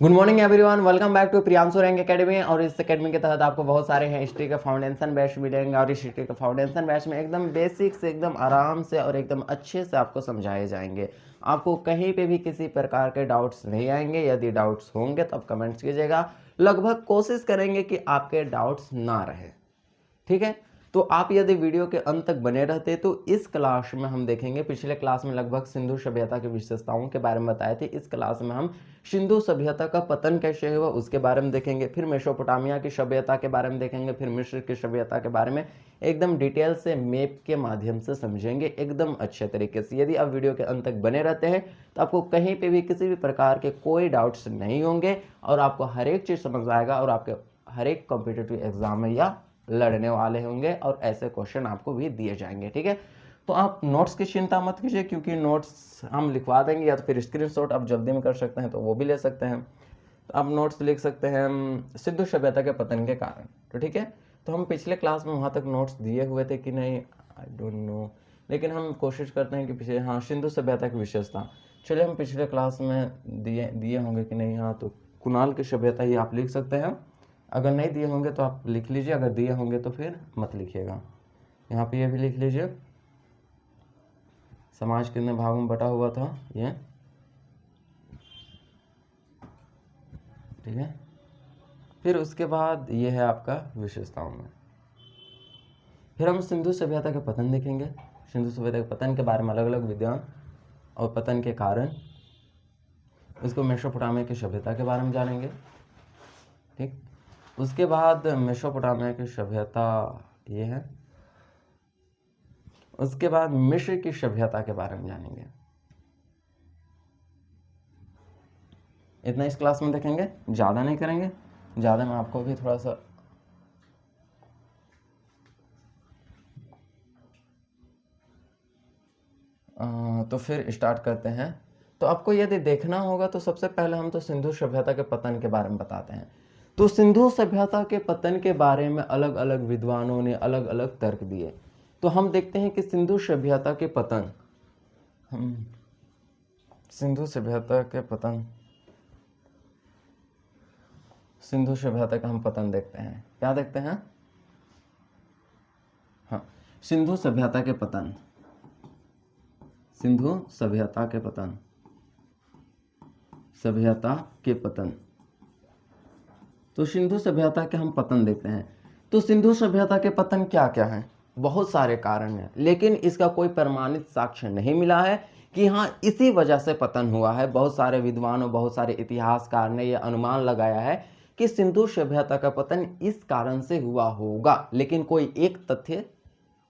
Good morning everyone, welcome back to Priyanshu Rank Academy. और इस academy के तहत आपको बहुत सारे हैं हिस्ट्री के फाउंडेशन बैच मिलेंगे और इस हिस्ट्री के फाउंडेशन बैच में एकदम बेसिक से एकदम आराम से और एकदम अच्छे से आपको समझाए जाएंगे। आपको कहीं पे भी किसी प्रकार के डाउट्स नहीं आएंगे। यदि डाउट्स होंगे तो आप कमेंट्स कीजिएगा। लगभग कोशिश करेंगे कि आपके डाउट्स ना रहे, ठीक है। तो आप यदि वीडियो के अंत तक बने रहते तो इस क्लास में हम देखेंगे, पिछले क्लास में लगभग सिंधु सभ्यता की विशेषताओं के बारे में बताए थे। इस क्लास में हम सिंधु सभ्यता का पतन कैसे हुआ उसके बारे में देखेंगे, फिर मेसोपोटामिया की सभ्यता के बारे में देखेंगे, फिर मिस्र की सभ्यता के बारे में एकदम डिटेल से मैप के माध्यम से समझेंगे एकदम अच्छे तरीके से। यदि आप वीडियो के अंत तक बने रहते हैं तो आपको कहीं पे भी किसी भी प्रकार के कोई डाउट्स नहीं होंगे और आपको हर एक चीज़ समझ आएगा और आपके हर एक कॉम्पिटिटिव एग्जाम में या लड़ने वाले होंगे और ऐसे क्वेश्चन आपको भी दिए जाएंगे, ठीक है। तो आप नोट्स की चिंता मत कीजिए, क्योंकि नोट्स हम लिखवा देंगे या तो फिर स्क्रीनशॉट आप जल्दी में कर सकते हैं तो वो भी ले सकते हैं। तो आप नोट्स लिख सकते हैं सिंधु सभ्यता के पतन के कारण, तो ठीक है। तो हम पिछले क्लास में वहाँ तक नोट्स दिए हुए थे कि नहीं, आई डोंट नो, लेकिन हम कोशिश करते हैं कि पिछले, हाँ, सिंधु सभ्यता की विशेषता, चलिए हम पिछले क्लास में दिए होंगे कि नहीं। हाँ, तो कुणाल की सभ्यता ही आप लिख सकते हैं। अगर नहीं दिए होंगे तो आप लिख लीजिए, अगर दिए होंगे तो फिर मत लिखिएगा। यहाँ पे ये भी लिख लीजिए, समाज कितने भागों में बटा हुआ था ये, ठीक है। फिर उसके बाद ये है आपका विशेषताओं में। फिर हम सिंधु सभ्यता के पतन देखेंगे। सिंधु सभ्यता के पतन के बारे में अलग अलग विद्वान और पतन के कारण, उसको मेसोपोटामिया की सभ्यता के बारे में जानेंगे, ठीक। उसके बाद मेसोपोटामिया की सभ्यता ये है। उसके बाद मिस्र की सभ्यता के बारे में जानेंगे। इतना इस क्लास में देखेंगे, ज़्यादा नहीं करेंगे, ज़्यादा में आपको भी थोड़ा सा तो फिर स्टार्ट करते हैं। तो आपको यदि देखना होगा तो सबसे पहले हम तो सिंधु सभ्यता के पतन के बारे में बताते हैं। तो सिंधु सभ्यता के पतन के बारे में अलग अलग विद्वानों ने अलग अलग तर्क दिए। तो हम देखते हैं कि सिंधु सभ्यता के पतन, सिंधु सभ्यता के पतन, सिंधु सभ्यता का हम पतन देखते हैं। क्या देखते हैं? हाँ, सिंधु सभ्यता के पतन, सिंधु सभ्यता के पतन, सभ्यता के पतन। तो सिंधु सभ्यता के हम पतन देखते हैं। तो सिंधु सभ्यता के पतन क्या क्या है? बहुत सारे कारण हैं, लेकिन इसका कोई प्रमाणित साक्ष्य नहीं मिला है कि हाँ इसी वजह से पतन हुआ है। बहुत सारे विद्वान और बहुत सारे इतिहासकार ने यह अनुमान लगाया है कि सिंधु सभ्यता का पतन इस कारण से हुआ होगा, लेकिन कोई एक तथ्य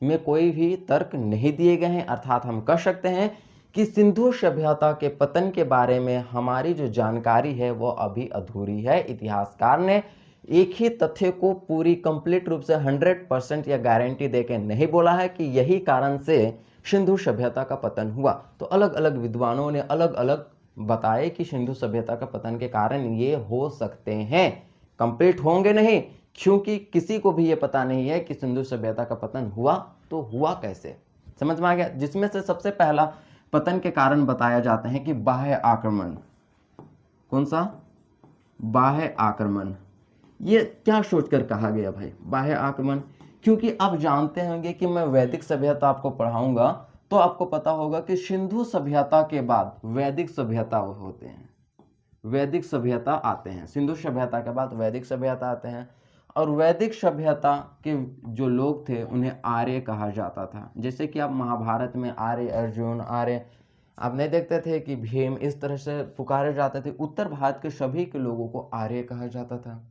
में कोई भी तर्क नहीं दिए गए हैं। अर्थात हम कह सकते हैं कि सिंधु सभ्यता के पतन के बारे में हमारी जो जानकारी है वो अभी अधूरी है। इतिहासकार ने एक ही तथ्य को पूरी कंप्लीट रूप से 100% या गारंटी देके नहीं बोला है कि यही कारण से सिंधु सभ्यता का पतन हुआ। तो अलग अलग विद्वानों ने अलग अलग बताए कि सिंधु सभ्यता का पतन के कारण ये हो सकते हैं। कंप्लीट होंगे नहीं, क्योंकि किसी को भी ये पता नहीं है कि सिंधु सभ्यता का पतन हुआ तो हुआ कैसे। समझ में आ गया? जिसमें से सबसे पहला पतन के कारण बताया जाता है कि बाह्य आक्रमण। कौन सा? बाह्य आक्रमण। ये क्या सोचकर कहा गया भाई बाह्य आक्रमण? क्योंकि आप जानते होंगे कि मैं वैदिक सभ्यता आपको पढ़ाऊंगा तो आपको पता होगा कि सिंधु सभ्यता के बाद वैदिक सभ्यता होते हैं, वैदिक सभ्यता आते हैं। सिंधु सभ्यता के बाद वैदिक सभ्यता आते हैं। और वैदिक सभ्यता के जो लोग थे उन्हें आर्य कहा जाता था। जैसे कि आप महाभारत में आर्य अर्जुन, आर्य, आप नहीं देखते थे कि भीम, इस तरह से पुकारे जाते थे। उत्तर भारत के सभी के लोगों को आर्य कहा जाता था।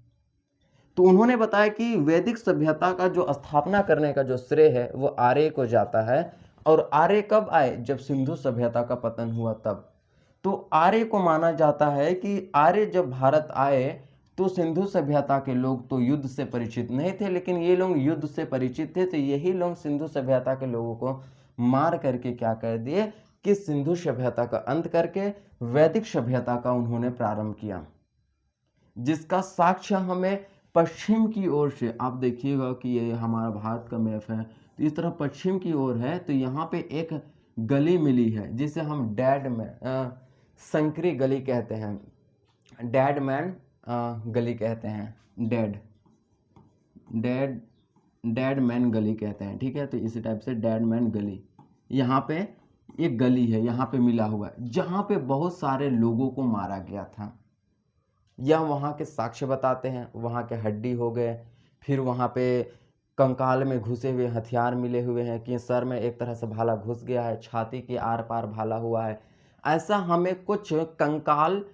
तो उन्होंने बताया कि वैदिक सभ्यता का जो स्थापना करने का जो श्रेय है वो आर्य को जाता है। और आर्य कब आए? जब सिंधु सभ्यता का पतन हुआ तब। तो आर्य को माना जाता है कि आर्य जब भारत आए तो सिंधु सभ्यता के लोग तो युद्ध से परिचित नहीं थे, लेकिन ये लोग युद्ध से परिचित थे। तो यही लोग सिंधु सभ्यता के लोगों को मार करके क्या कर दिए कि सिंधु सभ्यता का अंत करके वैदिक सभ्यता का उन्होंने प्रारंभ किया, जिसका साक्ष्य हमें पश्चिम की ओर से, आप देखिएगा कि ये हमारा भारत का मैप है तो इस तरह पश्चिम की ओर है। तो यहाँ पे एक गली मिली है जिसे हम डैड में संकरी गली कहते हैं। डेड मैन गली कहते हैं, डेड मैन गली कहते हैं, ठीक है। तो इसी टाइप से डेड मैन गली, यहाँ पे एक गली है, यहाँ पे मिला हुआ है जहाँ पे बहुत सारे लोगों को मारा गया था। यह वहाँ के साक्ष्य बताते हैं, वहाँ के हड्डी हो गए, फिर वहाँ पे कंकाल में घुसे हुए हथियार मिले हुए हैं कि सर में एक तरह से भाला घुस गया है, छाती के आर पार भाला हुआ है। ऐसा हमें कुछ कंकाल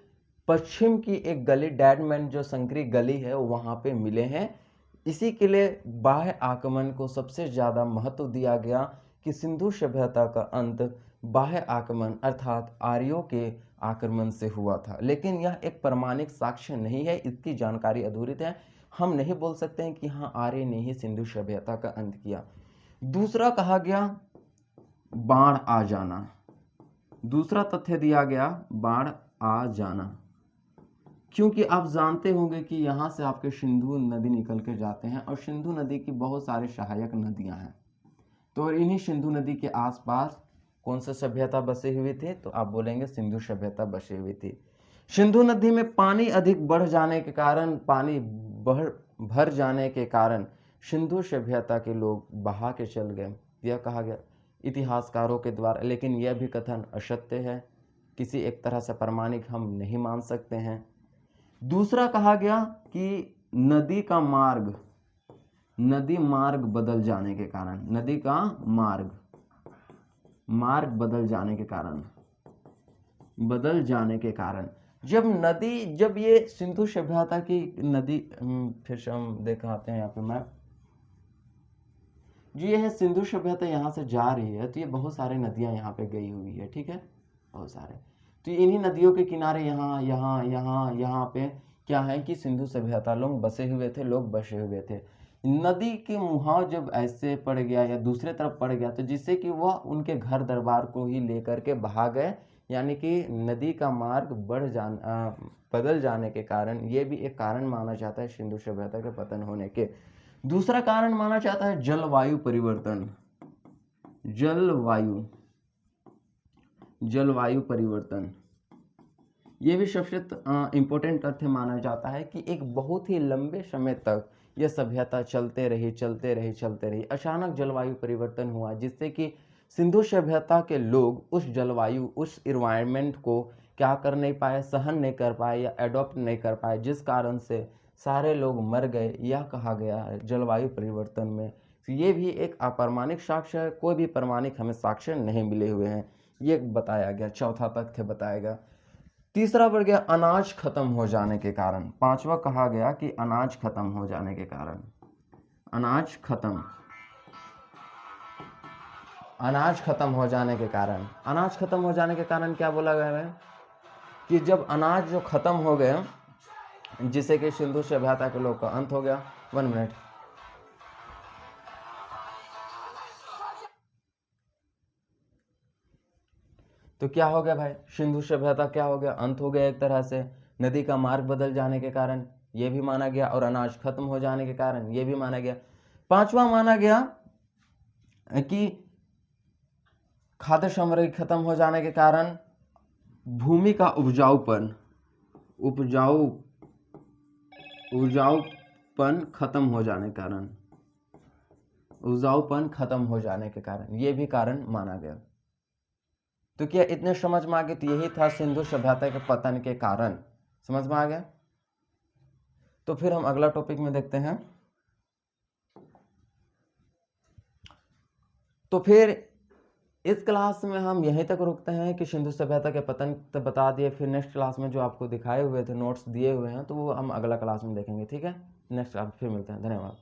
पश्चिम की एक गली, डेडमैन जो संकरी गली है, वहाँ पे मिले हैं। इसी के लिए बाह्य आक्रमण को सबसे ज़्यादा महत्व दिया गया कि सिंधु सभ्यता का अंत बाह्य आक्रमण अर्थात आर्यों के आक्रमण से हुआ था। लेकिन यह एक प्रमाणिक साक्ष्य नहीं है, इसकी जानकारी अधूरी है। हम नहीं बोल सकते हैं कि हाँ आर्य ने ही सिंधु सभ्यता का अंत किया। दूसरा कहा गया बाढ़ आ जाना, दूसरा तथ्य दिया गया बाढ़ आ जाना, क्योंकि आप जानते होंगे कि यहाँ से आपके सिंधु नदी निकल के जाते हैं और सिंधु नदी की बहुत सारे सहायक नदियाँ हैं। तो इन्हीं सिंधु नदी के आसपास कौन सा सभ्यता बसे हुए थे, तो आप बोलेंगे सिंधु सभ्यता बसे हुई थी। सिंधु नदी में पानी अधिक बढ़ जाने के कारण, पानी भर जाने के कारण सिंधु सभ्यता के लोग बहा के चल गए, यह कहा गया इतिहासकारों के द्वारा। लेकिन यह भी कथन असत्य है, किसी एक तरह से प्रमाणिक हम नहीं मान सकते हैं। दूसरा कहा गया कि नदी मार्ग बदल जाने के कारण, नदी का मार्ग बदल जाने के कारण जब ये सिंधु सभ्यता की नदी, फिर से हम दिखाते हैं यहाँ पे मैप, जो ये है सिंधु सभ्यता यहाँ से जा रही है, तो ये बहुत सारे नदियाँ यहाँ पे गई हुई है, ठीक है, बहुत सारे। तो इन्हीं नदियों के किनारे यहाँ पे क्या है कि सिंधु सभ्यता लोग बसे हुए थे। नदी के मुहाव जब ऐसे पड़ गया या दूसरे तरफ पड़ गया, तो जिससे कि वह उनके घर दरबार को ही लेकर के बहा गए, यानी कि नदी का मार्ग बदल जाने के कारण ये भी एक कारण माना जाता है सिंधु सभ्यता के पतन होने के। दूसरा कारण माना जाता है जलवायु परिवर्तन, जलवायु परिवर्तन। ये भी सबसे इम्पोर्टेंट तथ्य माना जाता है कि एक बहुत ही लंबे समय तक यह सभ्यता चलते रही। अचानक जलवायु परिवर्तन हुआ, जिससे कि सिंधु सभ्यता के लोग उस जलवायु, उस इन्वायरमेंट को क्या कर नहीं पाए, सहन नहीं कर पाए या एडॉप्ट नहीं कर पाए, जिस कारण से सारे लोग मर गए। यह कहा गया है जलवायु परिवर्तन में। तो ये भी एक अप्रमाणिक साक्ष्य है, कोई भी प्रमाणिक हमें साक्ष्य नहीं मिले हुए हैं, ये बताया गया। चौथा तथ्य बताया गया। तीसरा बढ़ गया अनाज खत्म हो जाने के कारण। पांचवा कहा गया कि अनाज खत्म हो जाने के कारण, अनाज खत्म हो जाने के कारण क्या बोला गया है कि जब अनाज जो खत्म हो गए, जिससे कि सिंधु सभ्यता के लोग का अंत हो गया। 1 मिनट। तो क्या हो गया भाई, सिंधु सभ्यता क्या हो गया, अंत हो गया एक तरह से। नदी का मार्ग बदल जाने के कारण ये भी माना गया, और अनाज खत्म हो जाने के कारण ये भी माना गया। पांचवा माना गया कि खाद्य सामग्री खत्म हो जाने के कारण भूमि का उपजाऊपन खत्म हो जाने के कारण ये भी कारण माना गया। तो क्या इतने समझ में आ गए? तो यही था सिंधु सभ्यता के पतन के कारण, समझ में आ गया। तो फिर हम अगला टॉपिक में देखते हैं। तो फिर इस क्लास में हम यहीं तक रुकते हैं कि सिंधु सभ्यता के पतन तो बता दिए। फिर नेक्स्ट क्लास में जो आपको दिखाए हुए थे, नोट्स दिए हुए हैं, तो वो हम अगला क्लास में देखेंगे, ठीक है। नेक्स्ट क्लास फिर मिलते हैं, धन्यवाद।